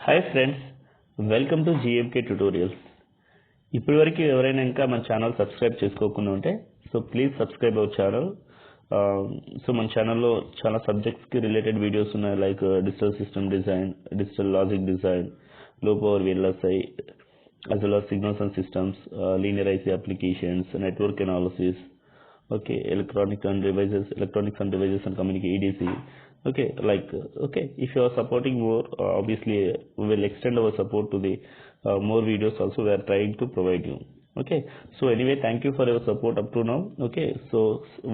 Hi friends, welcome to GMK tutorials. ఇప్పటివరకు ఎవరైనా ఇంకా మన ఛానల్ సబ్స్క్రైబ్ చేసుకోకుండా ఉంటే ప్లీజ్ సబ్స్క్రైబ్ అవర్ ఛానల్. మన ఛానల్లో చాలా సబ్జెక్ట్స్కి రిలేటెడ్ వీడియోస్ ఉన్నాయి, like digital system design, digital logic design, లో power VLSI, as well as signals and systems, linear IC applications, network analysis, electronics and devices and communication EDC. If you are supporting more, obviously we will extend our support to the more videos also we are trying to provide you. So anyway, thank you for your support up to now. So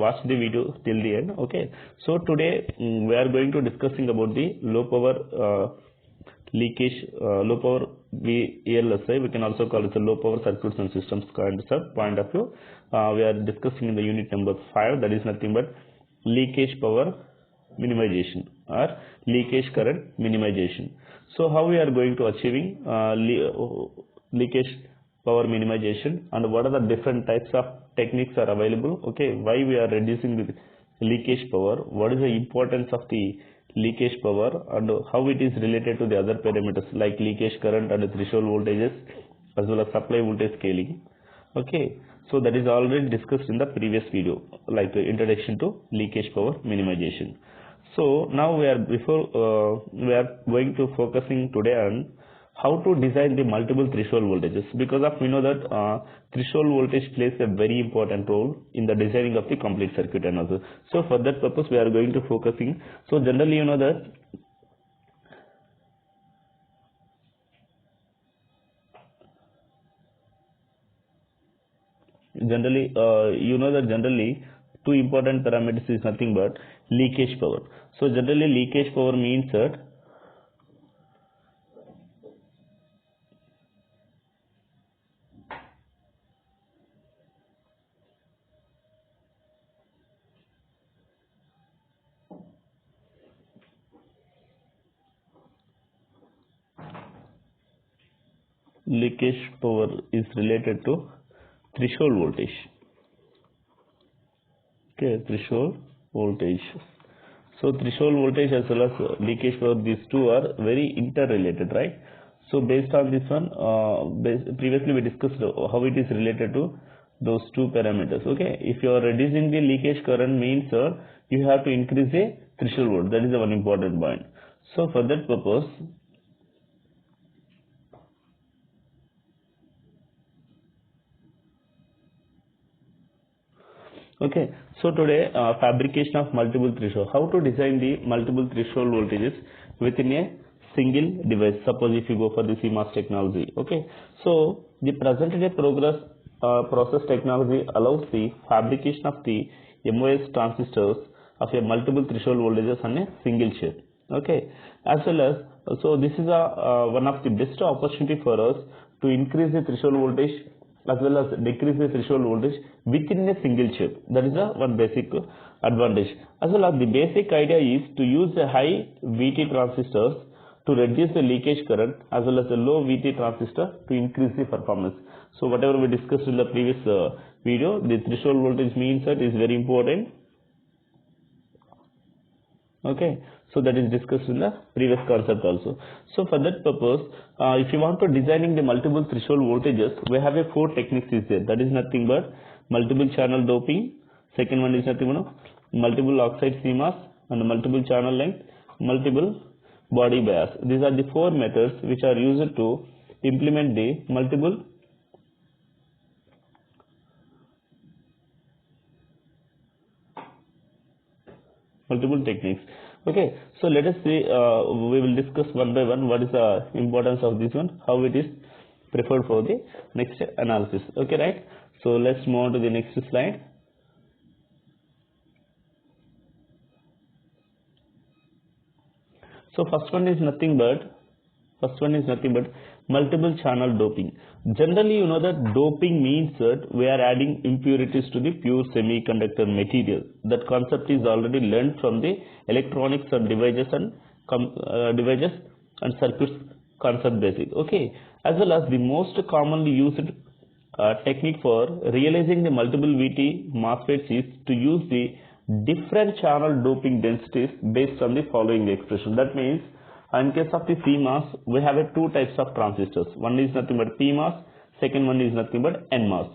watch the video till the end. So today we are going to discussing about the low power leakage, low power VLSI. We can also call it the low power circuits and systems kind of point of view. We are discussing in the unit number 5, that is nothing but leakage power minimization or leakage current minimization. So how we are going to achieving leakage power minimization, and what are the different types of techniques are available? Why we are reducing the leakage power, what is the importance of the leakage power, and how it is related to the other parameters like leakage current and threshold voltages, as well as supply voltage scaling. So that is already discussed in the previous video, like introduction to leakage power minimization. So now we are going to focusing today on how to design the multiple threshold voltages, because we know that threshold voltage plays a very important role in the designing of the complete circuit and also. So for that purpose we are going to focusing. So generally you know that generally two important parameters is nothing but leakage power. So generally leakage power means that leakage power is related to threshold voltage. Threshold voltage. So threshold voltage as well as leakage power, these two are very interrelated, right? So based on this one, previously we discussed how it is related to those two parameters. If you are reducing the leakage current means you have to increase the threshold voltage. That is the one important point. So for that purpose, so today fabrication of multiple threshold, how to design the multiple threshold voltages within a single device. Suppose if you go for the CMOS technology, so the present day process technology allows the fabrication of the MOS transistors of a multiple threshold voltages on a single chip. As well as, so this is one of the best opportunity for us to increase the threshold voltage as well as decrease the threshold voltage within a single chip. That is one basic advantage. As well as the basic idea is to use the high VT transistors to reduce the leakage current, as well as the low VT transistor to increase the performance. So whatever we discussed in the previous video, the threshold voltage means that is very important. So that is discussed in the previous concept also. So for that purpose, if you want to designing the multiple threshold voltages, we have a 4 techniques is there. That is nothing but multiple channel doping. Second one is nothing but multiple oxide CMOS, and multiple channel length, multiple body bias. These are the 4 methods which are used to implement the multiple techniques. So let us see, we will discuss one by one what is the importance of this one, how it is preferred for the next analysis. Right? So let's move on to the next slide. So first one is nothing but multiple channel doping. Generally you know that doping means that we are adding impurities to the pure semiconductor material. That concept is already learned from the electronics and devices and circuits concept basic. As well as the most commonly used technique for realizing the multiple VT MOSFETs is to use the different channel doping densities based on the following expression. That means In case of the CMOS, we have two types of transistors. One is nothing but PMOS, second one is nothing but NMOS.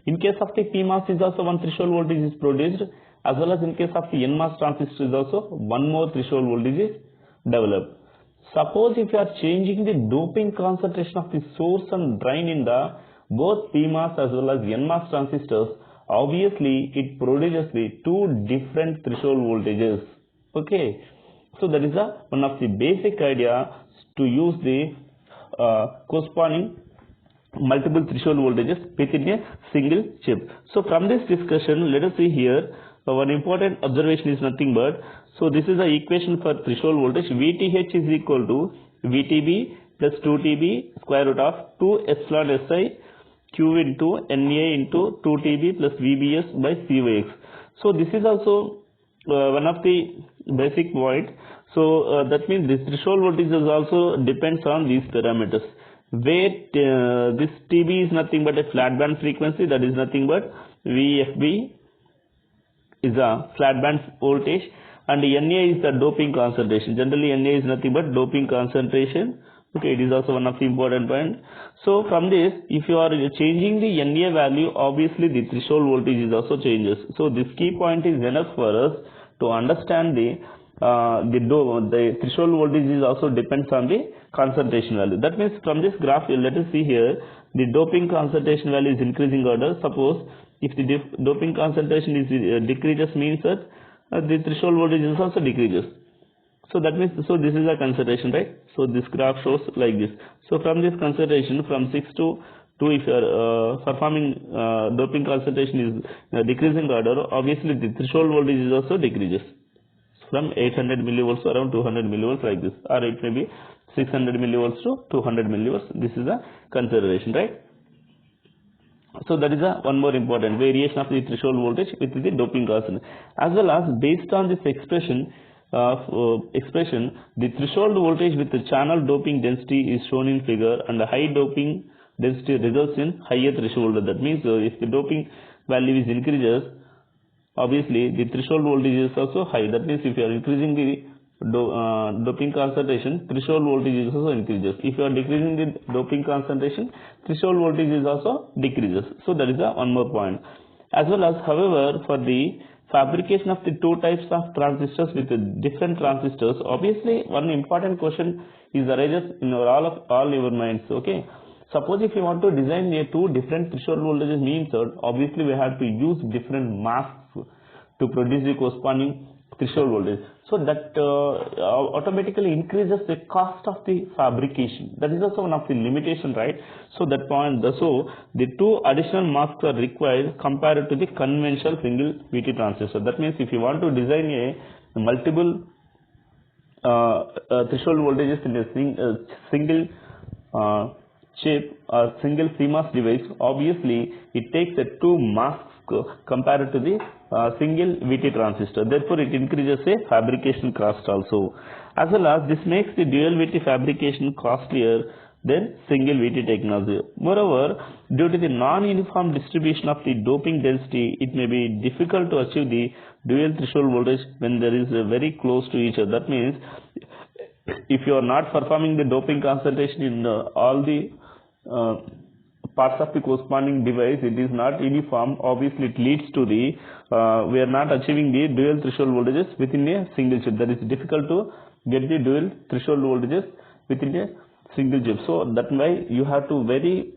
In case of the PMOS is also one threshold voltage is produced, as well as in case of the NMOS transistor is also one more threshold voltage is developed. Suppose if you are changing the doping concentration of the source and drain in the both PMOS as well as NMOS transistors, obviously it produces the two different threshold voltages. Okay, so that is one of the basic idea to use the corresponding multiple threshold voltages within a single chip. So from this discussion, let us see here one important observation is nothing but, so this is the equation for threshold voltage. VTH is equal to VTB plus 2TB square root of 2 epsilon SI Q into NA into 2TB plus VBS by CYX. So this is also one of the basic point. So that means this threshold voltage is also depends on these parameters, where this TB is nothing but a flat band frequency, that is nothing but VFB is a flat band voltage, and NA is the doping concentration. Generally NA is nothing but doping concentration. Okay, it is also one of the important point. So from this, if you are changing the NA value, obviously the threshold voltage is also changes. So this key point is enough for us to understand the threshold voltage is also depends on the concentration value. That means from this graph, let us see here, the doping concentration value is increasing order. Suppose if the doping concentration is decreases, means that the threshold voltage is also decreases. So that means, so this is a consideration, right? So this graph shows like this. So from this consideration, from 6 to 2, if you are performing doping concentration is decreasing order, obviously the threshold voltage is also decreases from 800 millivolts to around 200 millivolts like this, or it may be 600 millivolts to 200 millivolts. This is a consideration, right? So that is one more important variation of the threshold voltage with the doping concentration, as well as based on this expression, the threshold voltage with the channel doping density is shown in figure, and the high doping density results in higher threshold. That means if the doping value is increases, obviously the threshold voltage is also high. That means if you are increasing the doping concentration, threshold voltage is also increases. If you are decreasing the doping concentration, threshold voltage is also decreases. So that is one more point. As well as, however, for the fabrication of the two types of transistors with the different transistors, obviously one important question is arises in all your minds. Okay, suppose if you want to design a two different threshold voltages, means that obviously we have to use different masks to produce the corresponding threshold voltage. So that automatically increases the cost of the fabrication. That is also one of the limitation, right? So that point, so the two additional masks are required compared to the conventional single VT transistor. That means if you want to design a multiple threshold voltages in a single chip or single CMOS device, obviously it takes a two masks compared to the single VT transistor. Therefore, it increases a fabrication cost also. As well as this makes the dual VT fabrication costlier than single VT technology. Moreover, due to the non-uniform distribution of the doping density, it may be difficult to achieve the dual threshold voltage when there is very close to each other. That means if you are not performing the doping concentration in all the parts of the corresponding device, it is not uniform. Obviously, it leads to the we are not achieving the dual threshold voltages within a single chip. That is difficult to get the dual threshold voltages within a single chip. So that's why you have to very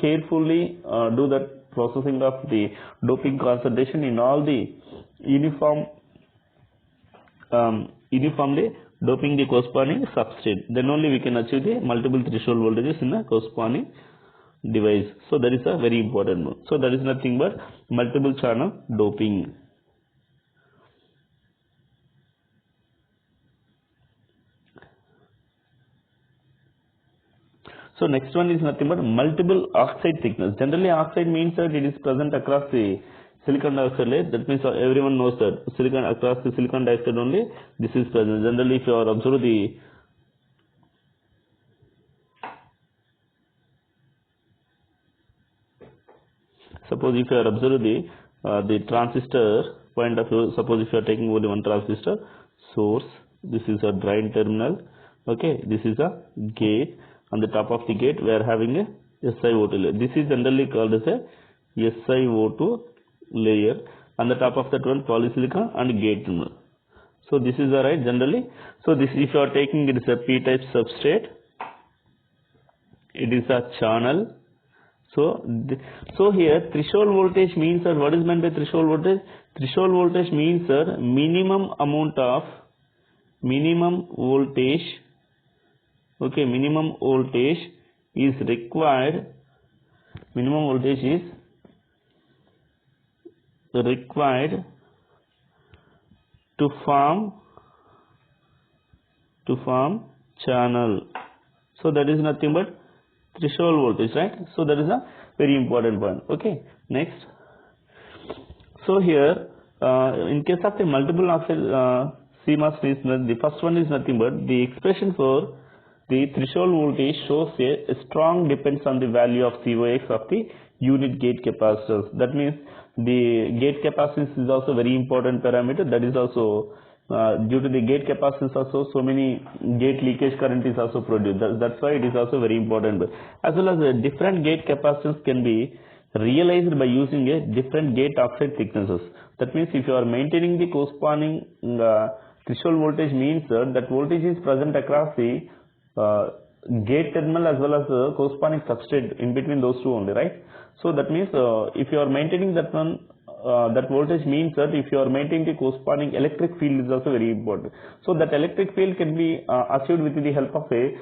carefully do that processing of the doping concentration in all the uniformly doping the corresponding substrate. Then only we can achieve the multiple threshold voltages in a corresponding device. So that is a very important one. So that is nothing but multiple channel doping. So next one is nothing but multiple oxide thickness. Generally oxide means that it is present across the silicon dioxide layer. That means everyone knows that across the silicon dioxide only this is present. Generally if you are observe the suppose if you are observe the transistor point of view, suppose if you are taking only one transistor, source, this is a drain terminal, Okay, this is a gate. On the top of the gate we are having a SiO2 layer. This is generally called as a SiO2 layer. On the top of that one polysilicon and gate terminal. So this is alright generally. So this, if you are taking, it is a p-type substrate, it is a channel. So here threshold voltage means, sir, what is meant by threshold voltage? Threshold voltage means, sir, minimum voltage. Okay, minimum voltage is required. Minimum voltage is required to form channel. So that is nothing but threshold voltage, right? So that is a very important point. Okay, next. So here in case of the multiple oxide CMOS, the first one is nothing but the expression for the threshold voltage shows a strong depends on the value of COX of the unit gate capacitors. That means the gate capacitance is also very important parameter. That is also due to the gate capacitance also, so many gate leakage current is also produced. That's why it is also very important. As well as different gate capacitance can be realized by using a different gate oxide thicknesses. That means if you are maintaining the corresponding threshold voltage means that voltage is present across the gate terminal as well as the corresponding substrate in between those two only, right? So that means if you are maintaining that one, that voltage means that if you are maintaining the corresponding electric field is also very important. So that electric field can be achieved with the help of a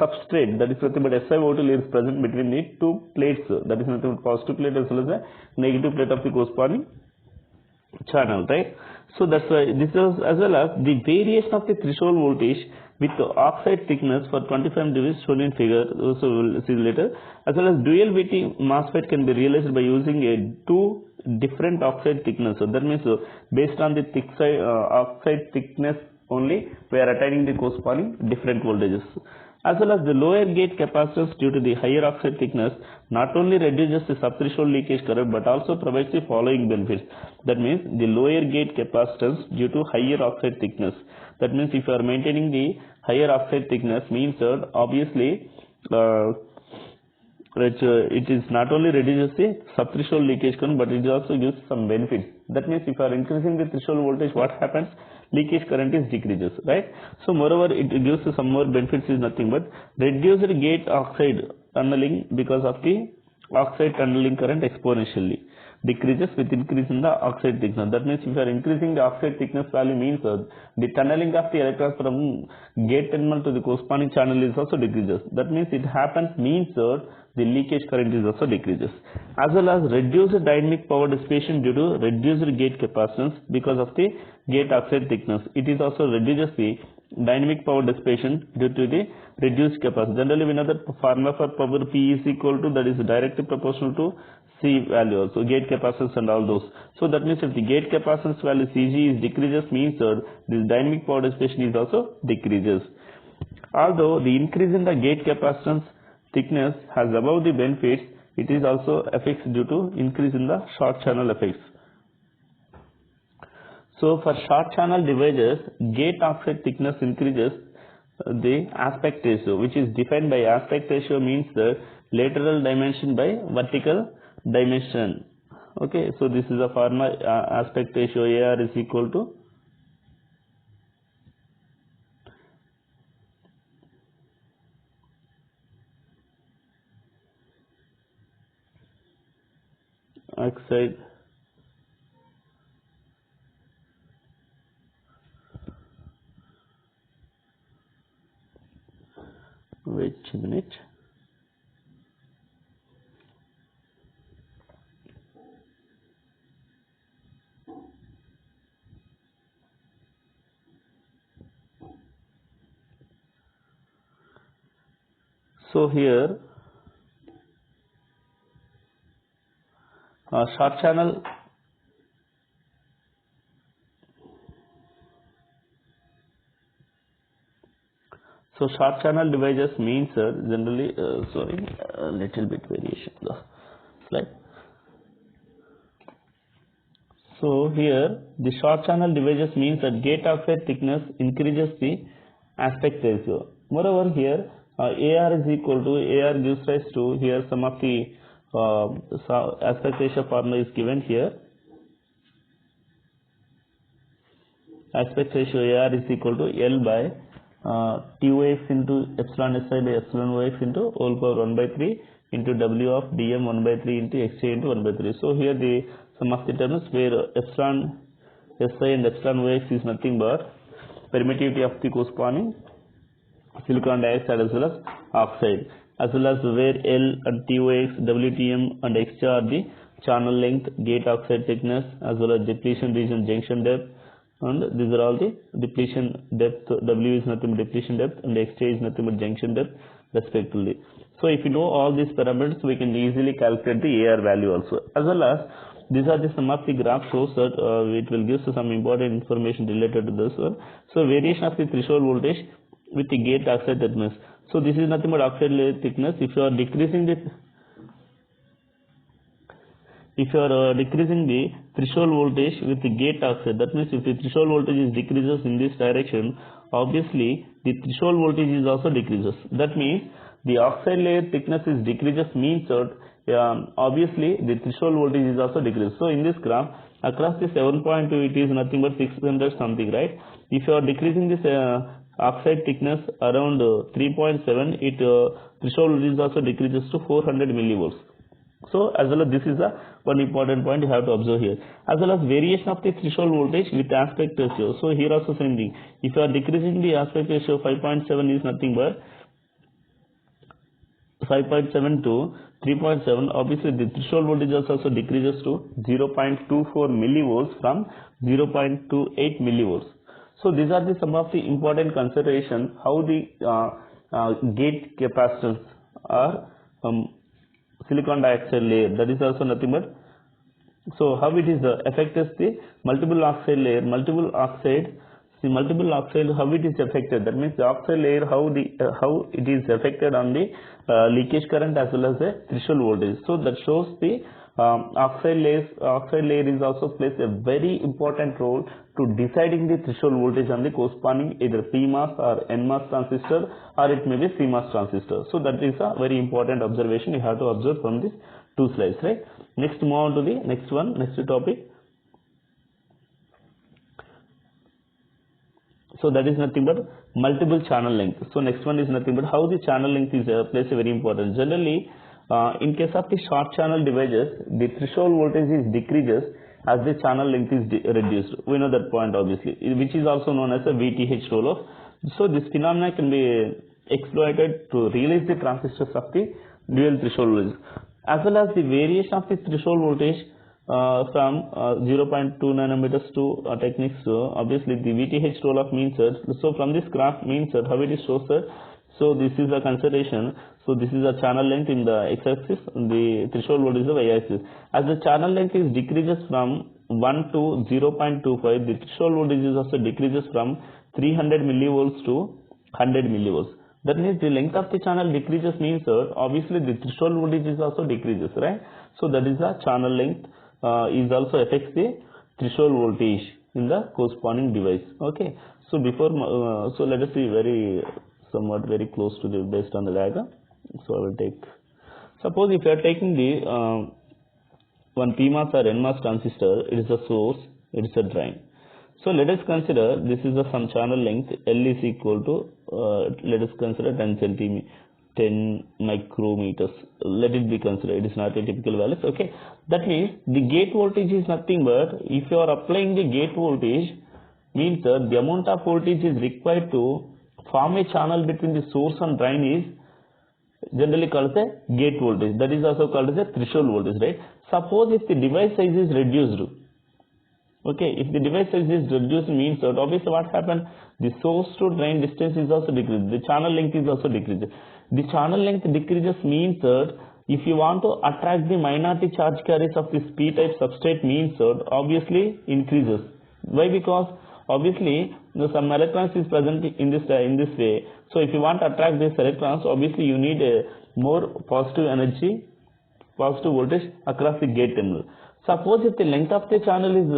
substrate, that is nothing but SiO2 layer is present between the two plates, that is nothing but positive plate as well as a negative plate of the corresponding channel, right? So that's why this is, as well as the variation of the threshold voltage with the oxide thickness for 25 degrees shown in figure, also we will see later. As well as dual VT MOSFET can be realized by using a two different oxide thickness. So that means based on the oxide thickness only we are attaining the corresponding different voltages. As well as the lower gate capacitance due to the higher oxide thickness not only reduces the subthreshold leakage current but also provides the following benefits. That means the lower gate capacitance due to higher oxide thickness. That means if you are maintaining the higher oxide thickness means that obviously it is not only reduces the subthreshold leakage current but it also gives some benefits. That means if you are increasing the threshold voltage, what happens? Leakage current is decreases, right? So moreover it gives some more benefits is nothing but reduced gate oxide tunneling because of the oxide tunneling current exponentially decreases with increase in the oxide thickness. That means if you are increasing the oxide thickness value means the tunneling of the electrons from gate terminal to the corresponding channel is also decreases. That means it happens means the leakage current is also decreases. As well as reduced dynamic power dissipation due to reduced gate capacitance because of the gate oxide thickness. It is also reduces the dynamic power dissipation due to the reduced capacitance. Generally we know that formula for power P is equal to, that is directly proportional to C value also, gate capacitance and all those. So that means if the gate capacitance value Cg is decreases means this dynamic power dissipation is also decreases. Although the increase in the gate capacitance thickness has above the benefits, it is also effects due to increase in the short channel effects. So for short channel devices, gate oxide thickness increases the aspect ratio, which is defined by aspect ratio means the lateral dimension by vertical dimension. Okay, so this is a formula, aspect ratio AR is equal to oxide wait a minute. So here short channel short channel devices means generally sorry, a little bit variation the slide. So here the short channel devices means that gate oxide thickness increases the aspect ratio. Moreover here AR is equal to, AR gives rise to, here some of the aspect ratio formula is given here. Aspect ratio AR is equal to L by TOX into epsilon SI by epsilon OX into whole power 1 by 3 into W of dm 1 by 3 into Xj into 1 by 3. So here the sum of the terms where epsilon SI and epsilon OX is nothing but permittivity of the corresponding silicon dioxide as well as oxide, as well as where L and TOX, WTM and Xj are the channel length, gate oxide thickness, as well as depletion region junction depth, and these are all the depletion depth. W is nothing but depletion depth and Xj is nothing but junction depth respectively. So if you know all these parameters, we can easily calculate the AR value also, as well as these are the some of the graph shows that it will give some important information related to this one. So variation of the threshold voltage with the gate oxide thickness. So this is nothing but oxide layer thickness. If you are decreasing the threshold voltage with the gate oxide, that means if the threshold voltage is decreases in this direction, obviously the threshold voltage is also decreases. That means the oxide layer thickness is decreases means that obviously the threshold voltage is also decreases. So in this graph across the 7.2 it is nothing but 600 something, right? If you are decreasing this oxide thickness around 3.7, it threshold voltage also decreases to 400 millivolts. So as well as this is one important point you have to observe here, as well as variation of the threshold voltage with aspect ratio. So here also same thing. If you are decreasing the aspect ratio 5.7 is nothing but 5.7 to 3.7, obviously the threshold voltage also decreases to 0.24 millivolts from 0.28 millivolts. So these are the some of the important consideration how the gate capacitance are silicon dioxide layer, that is also nothing but, so how it is affects the multiple oxide layer, multiple oxide how it is affected, that means the oxide layer how it is affected on the leakage current as well as the threshold voltage. So that shows the oxide layer is also plays a very important role to deciding the threshold voltage on the corresponding either PMOS or NMOS transistor, or it may be CMOS transistor. So that is a very important observation you have to observe from these two slides, right? Next, move on to the next topic. So that is nothing but multiple channel length. So next one is nothing but how the channel length is plays a very important. Generally, in case of the short channel devices, the threshold voltage is decreases as the channel length is reduced. We know that point obviously, which is also known as a VTH roll-off. So this phenomenon can be exploited to release the transistors of the dual threshold voltage, as well as the variation of the threshold voltage from 0.2 nanometers to techniques. Obviously the VTH roll-off means that, so from this graph means that how it is shows that, so this is a consideration. So this is a channel length in the x-axis, the threshold voltage is the y-axis. As the channel length is decreases from 1 to 0.25, the threshold voltage is also decreases from 300 millivolts to 100 millivolts. That means the length of the channel decreases means that obviously the threshold voltage is also decreases, right? So that is the channel length is also affects the threshold voltage in the corresponding device. Okay. So before so let us see somewhat very close to the based on the diagram. So I will take, suppose if you are taking the one PMOS or NMOS transistor, it is a source, it is a drain. So let us consider this is some channel length, L is equal to let us consider 10 micrometers. Let it be considered, it is not a typical value. Okay, that means the gate voltage is nothing but, if you are applying the gate voltage, means that the amount of voltage is required to form a channel between the source and drain is generally called as a gate voltage. That is also called as a threshold voltage, right? Suppose if the device size is reduced, okay, if the device size is reduced means that obviously what happened, the source to drain distance is also decreased, the channel length is also decreased. The channel length decreases means that if you want to attract the minority charge carriers of this p-type substrate means that obviously increases. Why? Because obviously some electrons is present in this way. So if you want to attract these electrons, obviously you need a more positive energy, positive voltage across the gate terminal. Suppose if the length of the channel is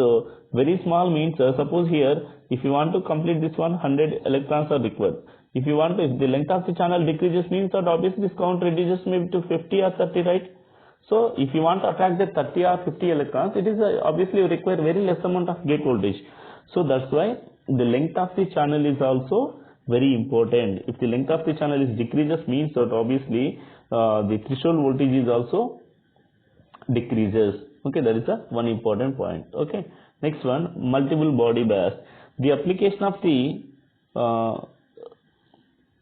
very small means suppose here if you want to complete this one, 100 electrons are required. If you want to, if the length of the channel decreases means that obviously this count reduces maybe to 50 or 30, right? So if you want to attract the 30 or 50 electrons, it is obviously require very less amount of gate voltage. So that's why the length of the channel is also very important. If the length of the channel is decreases means that obviously the threshold voltage is also decreases. Okay, that is one important point. Okay, next one, multiple body bias. The application of the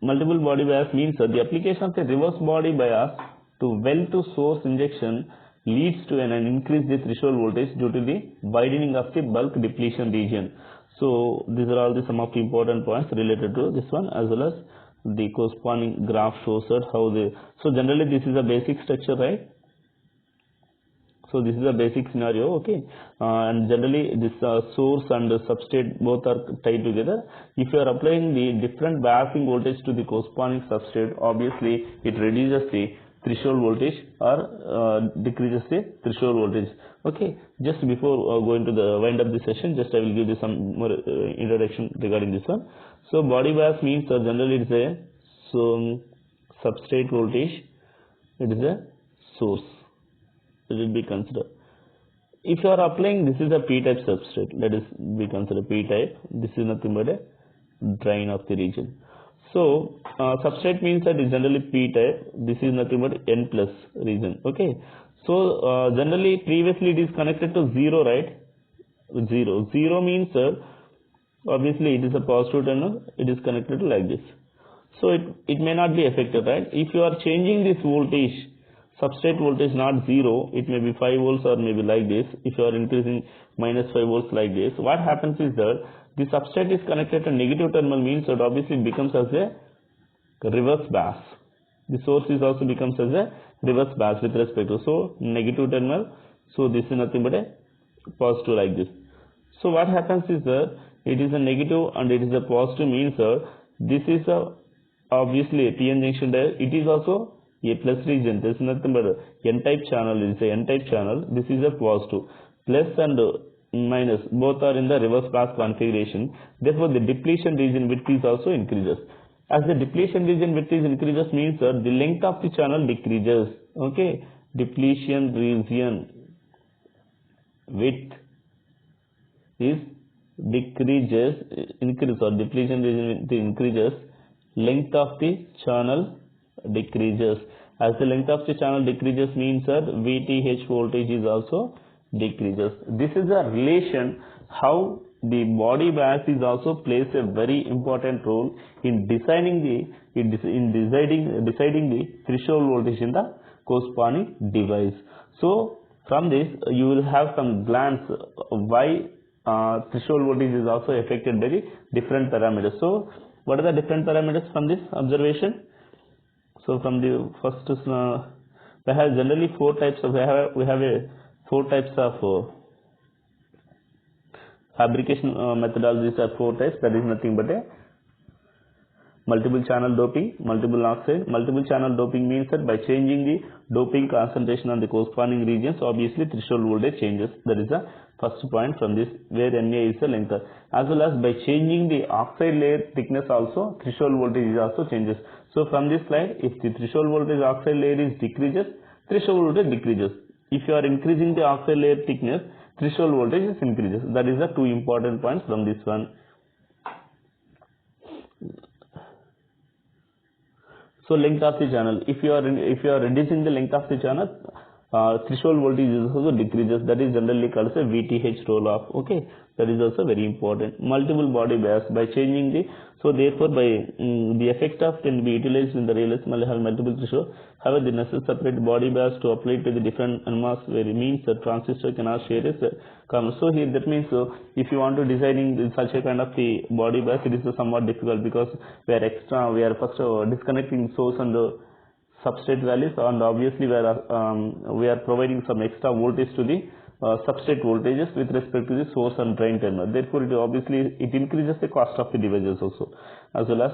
multiple body bias means that the application of the reverse body bias to well to source injection leads to an increase the threshold voltage due to the widening of the bulk depletion region. So these are all the some of the important points related to this one, as well as the corresponding graph shows that how they. So generally this is a basic structure, right? So this is a basic scenario, okay, and generally this source and substrate both are tied together. If you are applying the different biasing voltage to the corresponding substrate, obviously it reduces the threshold voltage or decreases the threshold voltage. Okay, just before going to the wind up the session, just I will give you some more introduction regarding this one. So body bias means generally it is a substrate voltage, it is a source. It will be considered. If you are applying, this is a p-type substrate, let us be considered p-type. This is nothing but a drain of the region. So substrate means that is generally p-type. This is nothing but n plus region. Okay. So generally previously it is connected to 0, right? 0. 0 means obviously it is a positive terminal. It is connected to like this. So it may not be affected, right? If you are changing this voltage, substrate voltage not 0, it may be 5 volts or maybe like this. If you are increasing minus 5 volts like this, what happens is that the substrate is connected to negative terminal means that obviously it becomes as a reverse bias. The source is also becomes as a reverse bias with respect to, so negative terminal, so this is nothing but a positive like this. So what happens is that it is a negative and it is a positive means that this is a obviously a PN junction there, it is also a plus region. There is nothing but a n-type channel. It is a n-type channel. This is a positive. Plus and minus both are in the reverse bias configuration. Therefore, the depletion region width is also increases. As the depletion region width is increases means that the length of the channel decreases. Okay, depletion region width is decreases, increase or depletion region width increases. Length of the channel decreases. As the length of the channel decreases means that VTH voltage is also decreases. This is a relation how the body bias is also plays a very important role in deciding the threshold voltage in the corresponding device. So from this you will have some glance why threshold voltage is also affected by the different parameters. So what are the different parameters from this observation? So from the first, we have generally four types of, we have four types of fabrication methodologies are four types. That is nothing but a multiple channel doping, multiple oxide. Multiple channel doping means that by changing the doping concentration on the corresponding regions, obviously threshold voltage changes. That is the first point from this, where Na is the length. As well as by changing the oxide layer thickness also, threshold voltage is also changes. So from this slide, if the threshold voltage oxide layer is decreases, threshold voltage decreases. If you are increasing the oxide layer thickness, threshold voltage is increases. That is the two important points from this one. So length of the channel. If you are reducing the length of the channel, threshold voltage is also decreases. That is generally called as a VTH roll off. Okay, that is also very important. Multiple body bias by changing the, so therefore by the effect of can be utilized in the relay have multiple threshold. However, the necessary separate body bias to apply to the different NMOS where it means the transistor cannot share its common. So here that means if you want to designing such a kind of the body bias, it is somewhat difficult because we are first disconnecting source and substrate values, and obviously we are providing some extra voltage to the substrate voltages with respect to the source and drain terminal. Therefore, it increases the cost of the devices also, as well as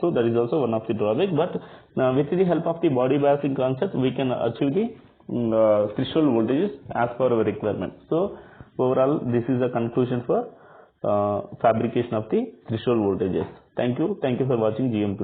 so that is also one of the drawback. But with the help of the body biasing concept, we can achieve the threshold voltages as per our requirement. So overall, this is a conclusion for fabrication of the threshold voltages. Thank you for watching GM